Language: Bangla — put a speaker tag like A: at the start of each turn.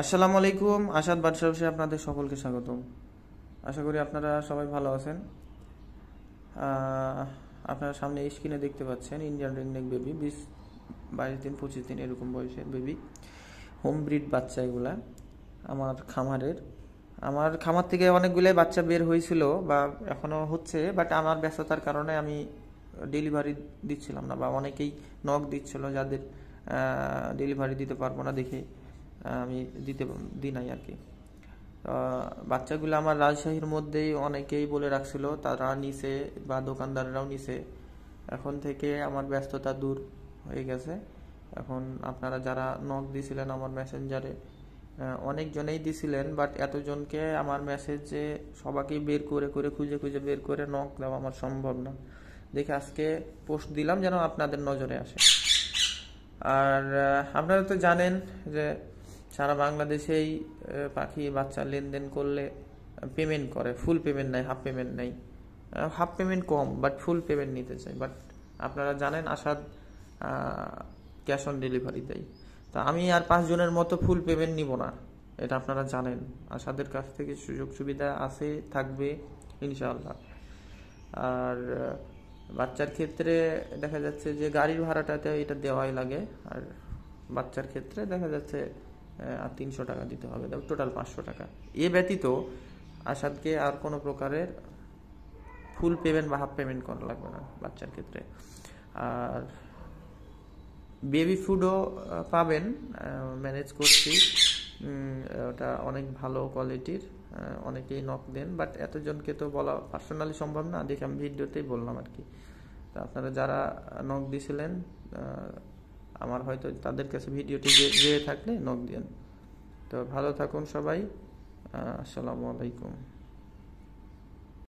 A: আসসালামু আলাইকুম। আসাদ বাদশাহ অফিসে আপনাদের সকলকে স্বাগতম। আশা করি আপনারা সবাই ভালো আছেন। আপনারা সামনে স্ক্রিনে দেখতে পাচ্ছেন ইন্ডিয়ান রিংনেক বেবি, 22 দিন 25 দিন এরকম বয়সের বেবি, হোম ব্রিড বাচ্চা এগুলা। আমার খামার থেকে অনেকগুলোই বাচ্চা বের হয়েছিল বা এখনও হচ্ছে, বাট আমার ব্যস্ততার কারণে আমি ডেলিভারি দিচ্ছিলাম না, বা অনেকেই নক দিচ্ছিল যাদের ডেলিভারি দিতে পারবো না দেখে আমি দিই নাই আর কি। বাচ্চাগুলো আমার রাজশাহীর মধ্যেই অনেকেই বলে রাখছিল, তারা নিছে বা দোকানদাররাও নিছে। এখন থেকে আমার ব্যস্ততা দূর হয়ে গেছে। এখন আপনারা যারা নক দিছিলেন আমার মেসেঞ্জারে, অনেকজনেই দিছিলেন, বাট এতজনকে আমার মেসেজে সবাইকেই বের করে করে খুঁজে খুঁজে বের করে নক দেওয়া আমার সম্ভব না। দেখে আজকে পোস্ট দিলাম যেন আপনাদের নজরে আসে। আর আপনারা তো জানেন যে সারা বাংলাদেশেই পাখি বাচ্চা লেনদেন করলে পেমেন্ট করে, ফুল পেমেন্ট নেয়, হাফ পেমেন্ট নেই। Half payment com, but full payment নিতে চাই। বাট আপনারা জানেন আসাদ ক্যাশ অন ডেলিভারি দেয়। তা আমি আর 5 জনের মতো ফুল পেমেন্ট নিব না, এটা আপনারা জানেন। আসাদের কাছ থেকে সুযোগ সুবিধা আছে, থাকবে ইনশাআল্লাহ। আর বাচ্চার ক্ষেত্রে দেখা যাচ্ছে যে গাড়ির ভাড়াটাতে এটা দেওয়াই লাগে, আর বাচ্চার ক্ষেত্রে দেখা যাচ্ছে আর 300 টাকা দিতে হবে, টোটাল 500 টাকা। এ ব্যতীত আসাদকে আর কোনো প্রকারের ফুল পেমেন্ট বা হাফ পেমেন্ট করা লাগবে না বাচ্চার ক্ষেত্রে। আর বেবি ফুডও পাবেন, ম্যানেজ করছি। ওটা অনেক ভালো কোয়ালিটির, অনেকেই নক দেন, বাট এতজনকে তো বলা পার্সোনালি সম্ভব না, দেখে আমি ভিডিওতেই বললাম আর কি। তো আপনারা যারা নক দিয়েছিলেন, আমার হয়তো তাদের কাছে ভিডিওটি যেয়ে থাকলে নক দেন। তো ভালো থাকুন সবাই। আসসালামু আলাইকুম।